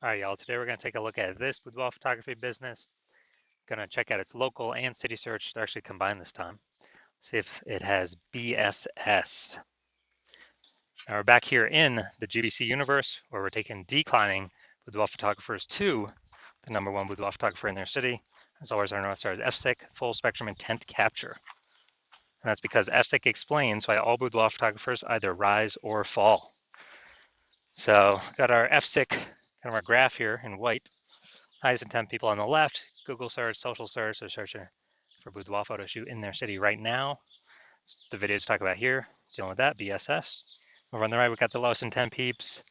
All right, y'all, today we're going to take a look at this boudoir photography business. Going to check out its local and city search. They're actually combined this time. See if it has BSS. Now we're back here in the GBC universe where we're taking declining boudoir photographers to the #1 boudoir photographer in their city. As always, our North Star is FSIC, full spectrum intent capture. And that's because FSIC explains why all boudoir photographers either rise or fall. So got our FSIC, kind of our graph here in white. Highest intent people on the left, Google search, social search, they're searching for boudoir photo shoot in their city right now. The videos talk about here, dealing with that, BSS. Over on the right, we got the lowest intent peeps.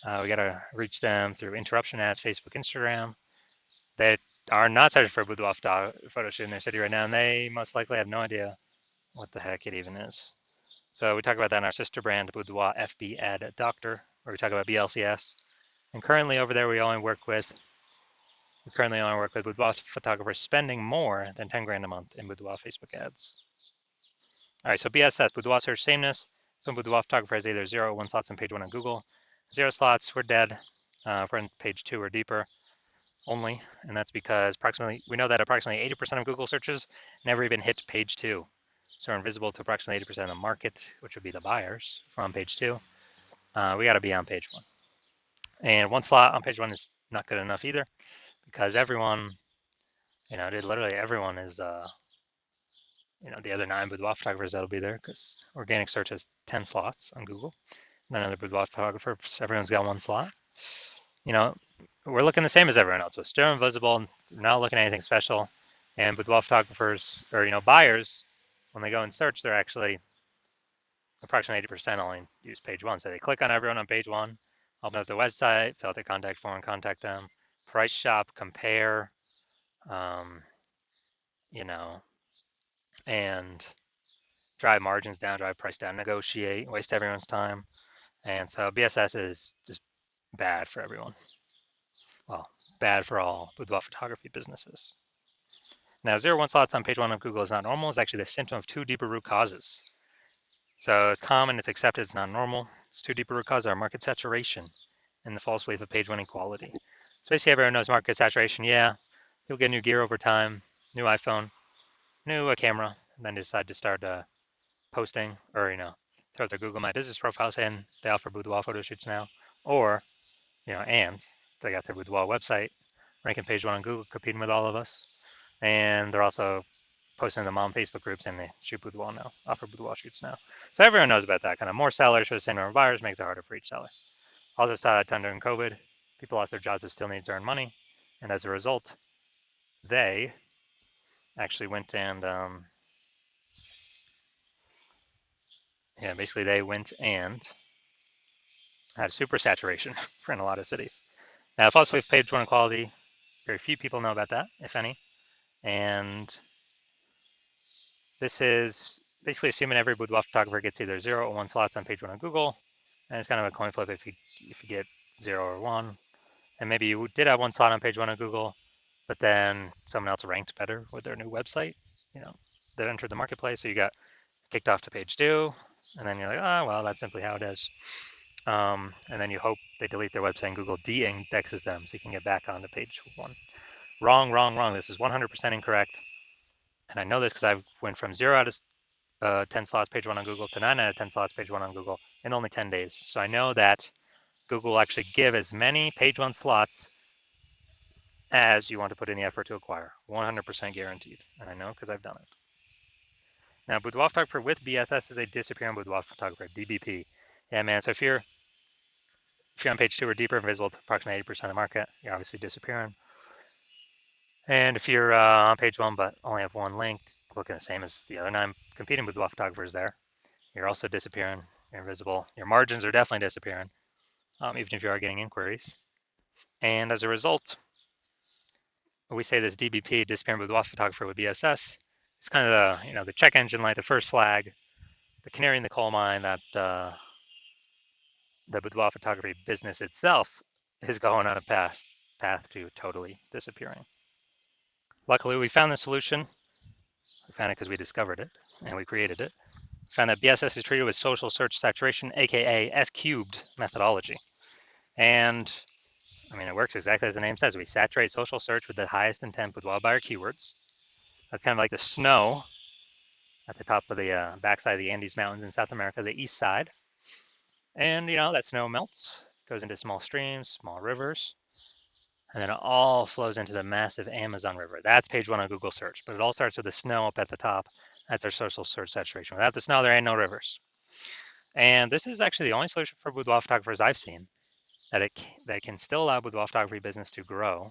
We got to reach them through interruption ads, Facebook, Instagram. They are not searching for boudoir photo shoot in their city right now, and they most likely have no idea what the heck it even is. So we talk about that in our sister brand, Boudoir FB Ad Doctor, where we talk about BLCS. And currently over there, we currently only work with boudoir photographers spending more than 10 grand a month in boudoir Facebook ads. All right, so BSS, boudoir search sameness. Some boudoir photographer has either 0 or 1 slots on page 1 on Google. 0 slots, we're dead. If we're on page 2 or deeper only, and that's because we know that approximately 80% of Google searches never even hit page 2. So we're invisible to approximately 80% of the market, which would be the buyers from page 2. We got to be on page 1. And 1 slot on page 1 is not good enough either, because everyone, literally everyone is, the other 9 boudoir photographers that'll be there, because organic search has 10 slots on Google. And then other boudoir photographers, everyone's got 1 slot. We're looking the same as everyone else. We're still invisible, not looking at anything special. And boudoir photographers, or buyers, when they go and search, they're actually approximately 80% only use page 1. So they click on everyone on page 1, open up their website, fill out their contact form, contact them, price shop, compare, and drive margins down, drive price down, negotiate, waste everyone's time. And so BSS is just bad for everyone. Well, bad for all boudoir photography businesses. Now, 0 1 slots on page 1 of Google is not normal. It's actually the symptom of 2 deeper root causes. So it's common, it's accepted, it's not normal. It's 2 deeper root causes are market saturation and the false belief of page 1 equality. So basically everyone knows market saturation. Yeah, you'll get new gear over time, new iPhone, new camera, and then decide to start posting or, throw out their Google My Business profile saying they offer boudoir photo shoots now. Or, and they got their boudoir website, ranking page 1 on Google, competing with all of us. And they're also posting them on Facebook groups and they shoot boudoir now, offer boudoir shoots now. So everyone knows about that. Kind of more sellers for the same number of buyers makes it harder for each seller. Also saw that during COVID, people lost their jobs but still need to earn money. And as a result, they actually went and, basically they went and had super saturation in a lot of cities. Now, false belief page 1 equality, very few people know about that, if any. And this is basically assuming every boudoir photographer gets either 0 or 1 slots on page 1 on Google. And it's kind of a coin flip if you get 0 or 1. And maybe you did have 1 slot on page 1 on Google, but then someone else ranked better with their new website, that entered the marketplace. So you got kicked off to page 2, and then you're like, oh, well, that's simply how it is. And then you hope they delete their website and Google de-indexes them so you can get back onto page 1. Wrong, wrong, wrong. This is 100% incorrect. And I know this because I went from 0 out of 10 slots page 1 on Google to 9 out of 10 slots page 1 on Google in only 10 days. So I know that Google will actually give as many page 1 slots as you want to put in the effort to acquire. 100% guaranteed. And I know because I've done it. Now, boudoir photographer with BSS is a disappearing boudoir photographer, DBP. Yeah, man. So if you're on page 2 or deeper, invisible to approximately 80% of the market, you're obviously disappearing. And if you're on page 1 but only have 1 link, looking the same as the other 9 competing boudoir photographers there, you're also disappearing. You're invisible. Your margins are definitely disappearing, even if you are getting inquiries. And as a result, we say this DBP, disappearing boudoir photographer with BSS, is kind of the check engine light, the first flag, the canary in the coal mine that the boudoir photography business itself is going on a path to totally disappearing. Luckily, we found the solution. We found it because we discovered it and we created it. We found that BSS is treated with social search saturation, aka S cubed methodology. And I mean, it works exactly as the name says. We saturate social search with the highest intent boudoir buyer keywords. That's kind of like the snow at the top of the backside of the Andes Mountains in South America, the east side. And, that snow melts, goes into small streams, small rivers, and then it all flows into the massive Amazon River. That's page one on Google search, but it all starts with the snow up at the top. That's our social search saturation. Without the snow, there ain't no rivers. And this is actually the only solution for boudoir photographers I've seen that can still allow boudoir photography business to grow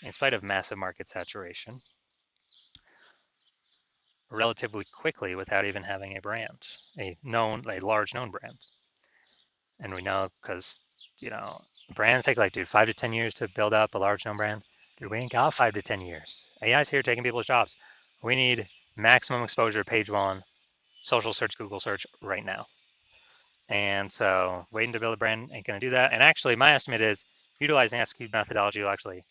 in spite of massive market saturation relatively quickly without even having a brand, a large known brand. And we know because, brands take 5 to 10 years to build up a large known brand. Dude, we ain't got 5 to 10 years. AI's here taking people's jobs. We need maximum exposure, page one, social search, Google search right now. And so waiting to build a brand ain't going to do that. And actually, my estimate is utilizing SQ methodology will actually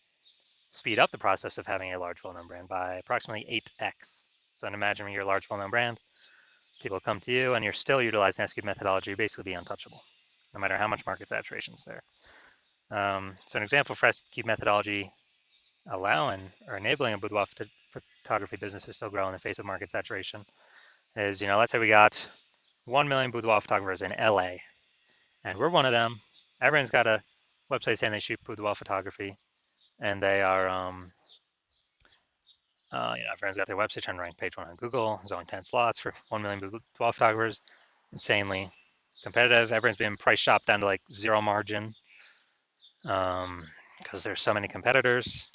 speed up the process of having a large, well-known brand by approximately 8x. So imagine you're a large, well-known brand, people come to you, and you're still utilizing SQ methodology, you're basically be untouchable, no matter how much market saturation is there. So an example for SQ methodology allowing or enabling a boudoir photography business to still grow in the face of market saturation is, let's say we got 1 million boudoir photographers in LA, and we're one of them. Everyone's got a website saying they shoot boudoir photography, and they are, everyone's got their website trying to rank page one on Google. There's only 10 slots for 1 million boudoir photographers. Insanely competitive. Everyone's been price shopped down to zero margin because there's so many competitors.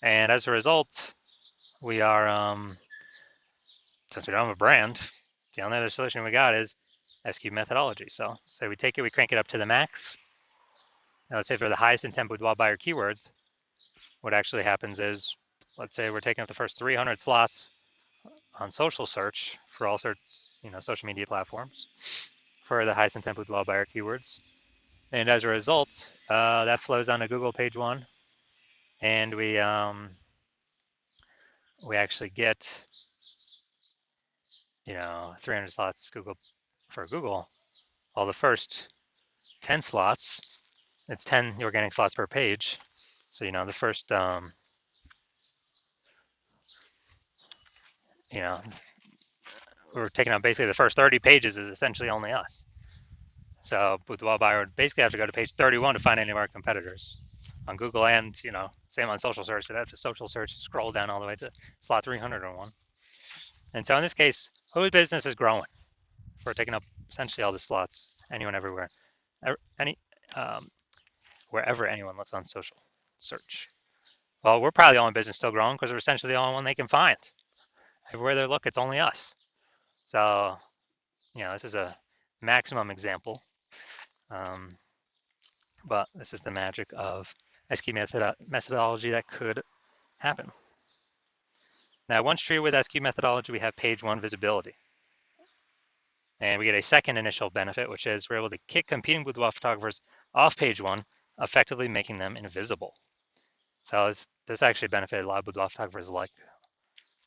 And as a result, we are, since we don't have a brand, the only other solution we got is SQ methodology. So we take it, we crank it up to the max. Now, let's say for the highest intent boudoir buyer keywords, what actually happens is, let's say we're taking up the first 300 slots on social search for all sorts, social media platforms for the highest intent boudoir buyer keywords. And as a result, that flows onto Google page one, and we actually get 300 slots for Google. All the first 10 slots, it's 10 organic slots per page. So the first we're taking out basically the first 30 pages is essentially only us. So boudoir buyer would basically have to go to page 31 to find any of our competitors on Google, and same on social search. So that's a social search, scroll down all the way to slot 301. And so in this case, whose business is growing? We're taking up essentially all the slots, anyone, everywhere, wherever anyone looks on social search. Well, we're probably the only business still growing because we're essentially the only one they can find. Everywhere they look, it's only us. So, this is a maximum example, but this is the magic of SQ methodology that could happen. Now, once true with SQ methodology, we have page one visibility. And we get a second initial benefit, which is we're able to kick competing boudoir photographers off page one, effectively making them invisible. So this actually benefited a lot of boudoir photographers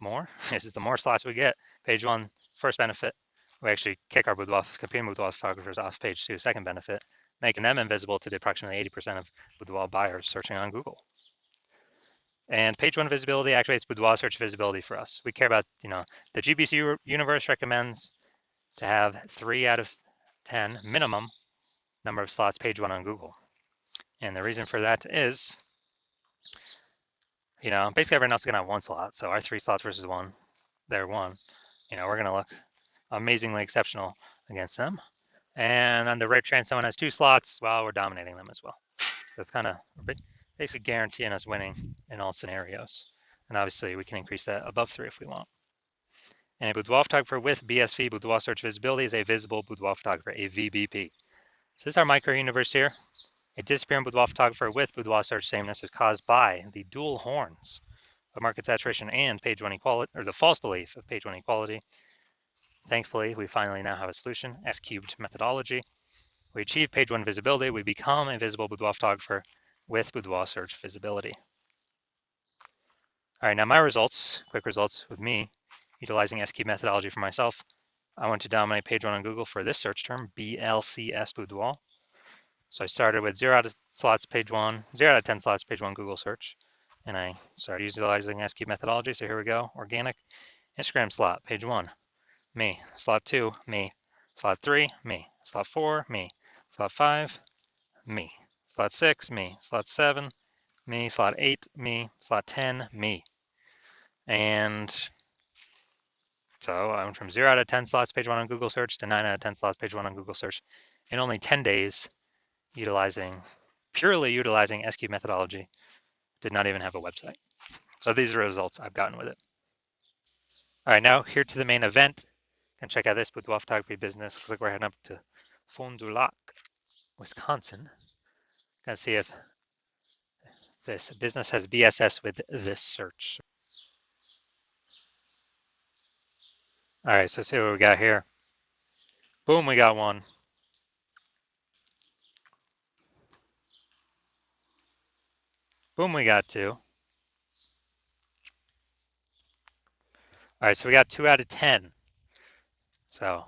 more. This is the more slots we get. Page one, first benefit, we actually kick our competing boudoir photographers off page two, second benefit, making them invisible to the approximately 80% of boudoir buyers searching on Google. And page one visibility activates boudoir search visibility for us. We care about, the GBC universe recommends to have 3 out of 10 minimum number of slots page one on Google. And the reason for that is, basically everyone else is going to have 1 slot. So our 3 slots versus 1, they're 1. We're going to look amazingly exceptional against them. And on the rare chance someone has 2 slots, well, we're dominating them as well. That's kind of basically guaranteeing us winning in all scenarios. And obviously we can increase that above 3 if we want. And a boudoir photographer with BSV, boudoir search visibility, is a visible boudoir photographer, a VBP. So this is our micro universe here. A disappearing boudoir photographer with boudoir search sameness is caused by the dual horns of market saturation and page one equality, or the false belief of page one equality. Thankfully, we finally now have a solution, S-cubed methodology. We achieve page one visibility. We become a visible boudoir photographer with boudoir search visibility. All right, now my results, quick results with me, utilizing S-cubed methodology for myself. I want to dominate page one on Google for this search term, BLCS boudoir. So I started with 0 out of slots, page 1, 0 out of 10 slots, page 1 Google search. And I started utilizing SQ methodology. So here we go, organic. Instagram slot, page 1, me. Slot 2, me. Slot 3, me. Slot 4, me. Slot 5, me. Slot 6, me. Slot 7, me. Slot 8, me. Slot 10, me. And so I went from 0 out of 10 slots, page 1 on Google search to 9 out of 10 slots, page 1 on Google search in only 10 days, purely utilizing SQ methodology. Did not even have a website. So these are the results I've gotten with it. All right, now here to the main event. And check out this Boudoir photography business. Looks like we're heading up to Fond du Lac, Wisconsin. Gonna see if this business has BSS with this search. All right, so let's see what we got here. Boom, we got one. Boom, we got two. All right, so we got 2 out of 10. So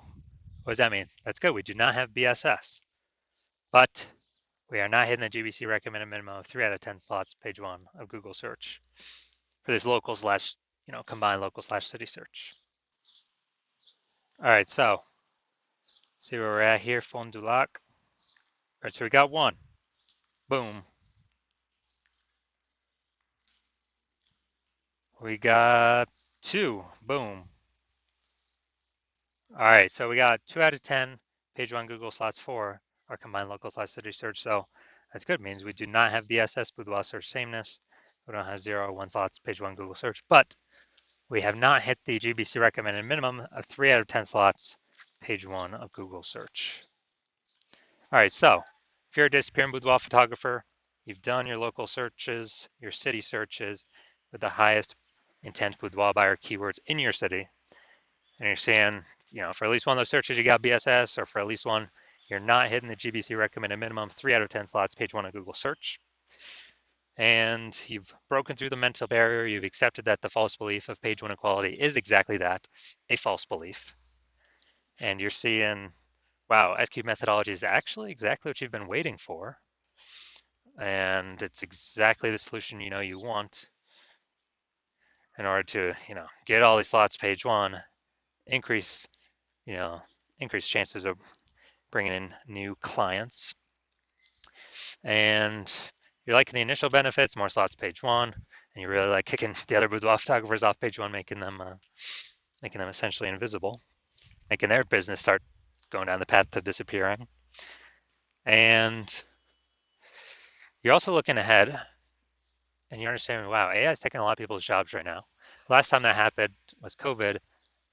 what does that mean? That's good. We do not have BSS, but we are not hitting the GBC recommended minimum of 3 out of 10 slots, page 1 of Google search for this local slash, combined local slash city search. All right, so see where we're at here, Fond du Lac. All right, so we got one. Boom. We got two. Boom. All right, so we got 2 out of 10, page 1 Google slots 4, our combined local slash city search. So that's good. It means we do not have BSS, Boudoir search sameness. We don't have 0 or 1 slots, page 1 Google search, but we have not hit the GBC recommended minimum of 3 out of 10 slots, page 1 of Google search. All right, so if you're a disappearing boudoir photographer, you've done your local searches, your city searches with the highest intent boudoir buyer keywords in your city, and you're seeing, for at least one of those searches you got BSS, or for at least one you're not hitting the GBC recommended minimum 3 out of 10 slots, page 1 of Google search, and you've broken through the mental barrier, you've accepted that the false belief of page 1 equality is exactly that, a false belief, and you're seeing, wow, SQ methodology is actually exactly what you've been waiting for, and it's exactly the solution you want in order to get all these slots page 1, increase chances of bringing in new clients, and you're liking the initial benefits, more slots page 1, and you really like kicking the other boudoir photographers off page 1, making them essentially invisible, making their business start going down the path to disappearing. And you're also looking ahead, and you're understanding, wow, AI is taking a lot of people's jobs right now. Last time that happened was COVID.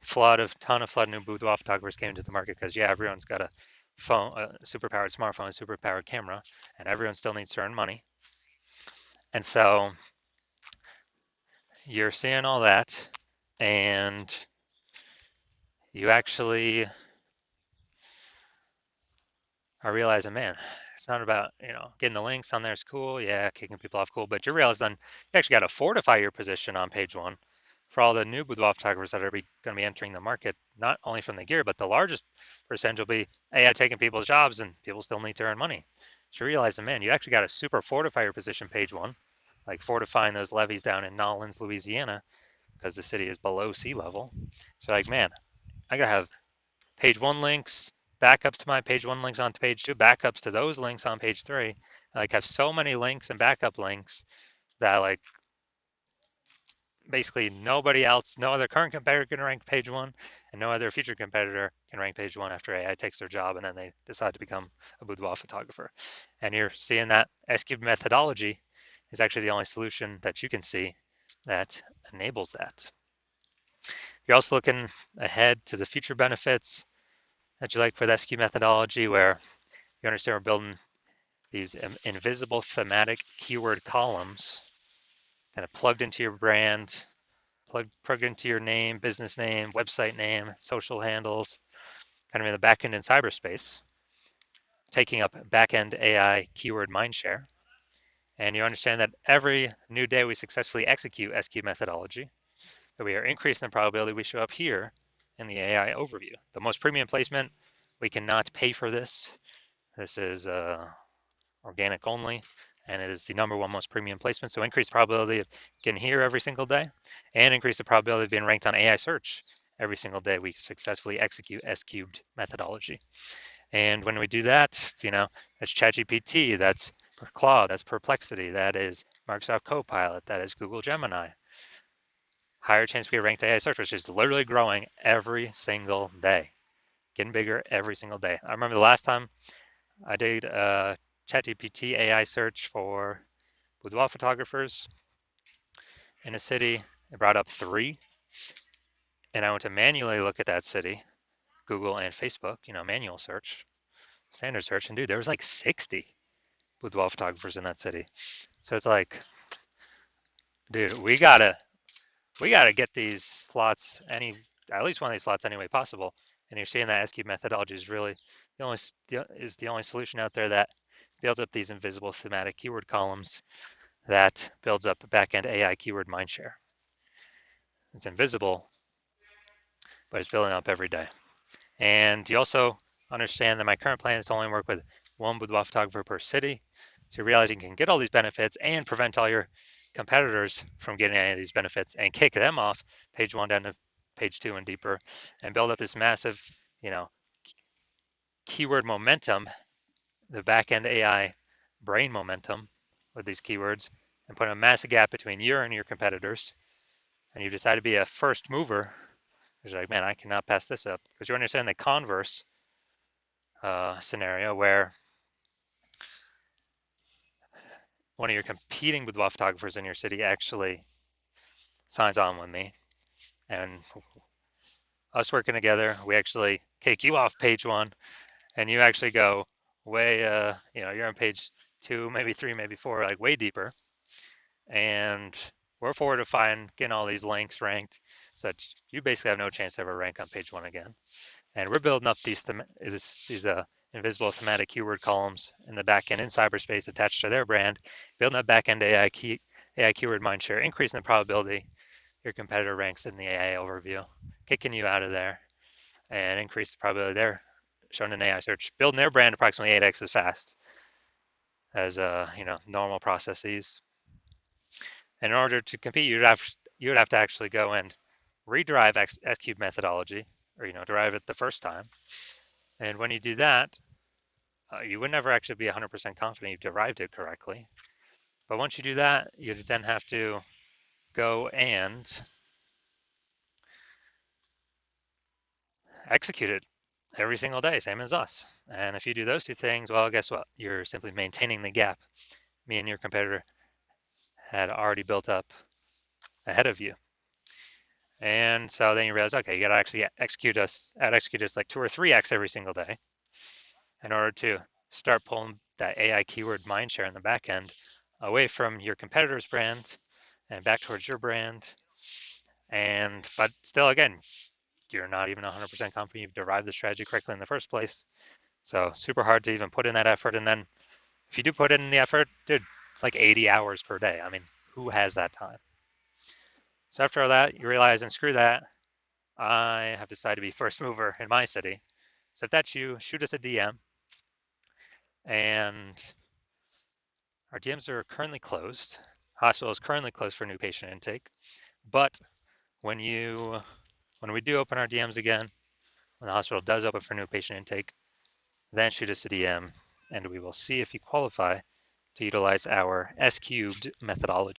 Ton of new boudoir photographers came into the market because everyone's got a phone, a superpowered smartphone, a superpowered camera, and everyone still needs to earn money. And so you're seeing all that, and you actually are realizing, man, it's not about, getting the links on there is cool. Yeah, kicking people off cool, but you realize then you actually got to fortify your position on page 1 for all the new boudoir photographers that are going to be entering the market, not only from the gear, but the largest percentage will be AI taking people's jobs, and people still need to earn money. So you realize, man, you actually got to super fortify your position page 1, like fortifying those levees down in Nolens, Louisiana, because the city is below sea level. So like, man, I got to have page 1 links, backups to my page 1 links on page 2, backups to those links on page 3. I like have so many links and backup links that like basically nobody else, no other current competitor can rank page 1, and no other future competitor can rank page 1 after AI takes their job and then they decide to become a boudoir photographer. And you're seeing that SQ methodology is actually the only solution that you can see that enables that. You're also looking ahead to the future benefits that you like for the SQ methodology, where you understand we're building these invisible thematic keyword columns kind of plugged into your brand, plugged into your name, business name, website name, social handles, kind of in the backend in cyberspace, taking up backend AI keyword mindshare. And you understand that every new day we successfully execute SQ methodology, that we are increasing the probability we show up here in the AI overview. The most premium placement, we cannot pay for this. This is organic only, and it is the #1 most premium placement. So increase the probability of getting here every single day, and increase the probability of being ranked on AI search every single day we successfully execute S-cubed methodology. And when we do that, that's ChatGPT, that's Claude, that's Perplexity, that is Microsoft Copilot, that is Google Gemini. Higher chance we get ranked AI search, which is literally growing every single day, getting bigger every single day. I remember the last time I did a ChatGPT AI search for boudoir photographers in a city. It brought up 3, and I went to manually look at that city, Google and Facebook, manual search, standard search, and dude, there was like 60 boudoir photographers in that city. So it's like, dude, we gotta get these slots at least one of these slots any way possible. And you're seeing that S-cube methodology is really the only solution out there that builds up these invisible thematic keyword columns that builds up a backend AI keyword mindshare. It's invisible, but it's building up every day. And you also understand that my current plan is to only work with 1 boudoir photographer per city. So you realize you can get all these benefits and prevent all your competitors from getting any of these benefits and kick them off page 1 down to page 2 and deeper, and build up this massive, keyword momentum, the backend AI brain momentum with these keywords, and put a massive gap between you and your competitors. And you decide to be a first mover. You're like, man, I cannot pass this up, because you understand the converse scenario where one of your competing boudoir photographers in your city actually signs on with me, and us working together, we actually kick you off page 1, and you actually go way, you're on page 2, maybe 3, maybe 4, like way deeper, and we're forward to getting all these links ranked, so that you basically have no chance to ever rank on page 1 again. And we're building up these invisible thematic keyword columns in the backend in cyberspace attached to their brand, building up backend AI keyword mindshare, increasing the probability your competitor ranks in the AI overview, kicking you out of there, and increase the probability they're shown in AI search, building their brand approximately 8x as fast as normal processes. And in order to compete, you would have to actually go and rederive S-cube methodology, or derive it the first time. And when you do that, you would never actually be 100% confident you've derived it correctly. But once you do that, you then have to go and execute it every single day, same as us. And if you do those 2 things, well, guess what? You're simply maintaining the gap me and your competitor had already built up ahead of you. And so then you realize, okay, you got to actually execute us like 2 or 3x every single day in order to start pulling that AI keyword mindshare in the back end away from your competitor's brand and back towards your brand. But still, again, you're not even 100% confident you've derived the strategy correctly in the first place. So super hard to even put in that effort. And then if you do put in the effort, dude, it's like 80 hours per day. I mean, who has that time? So after all that, you realize, and screw that, I have decided to be first mover in my city. So if that's you, shoot us a DM. And our DMs are currently closed. Hospital is currently closed for new patient intake. But when we do open our DMs again, when the hospital does open for new patient intake, then shoot us a DM, and we will see if you qualify to utilize our S-cubed methodology.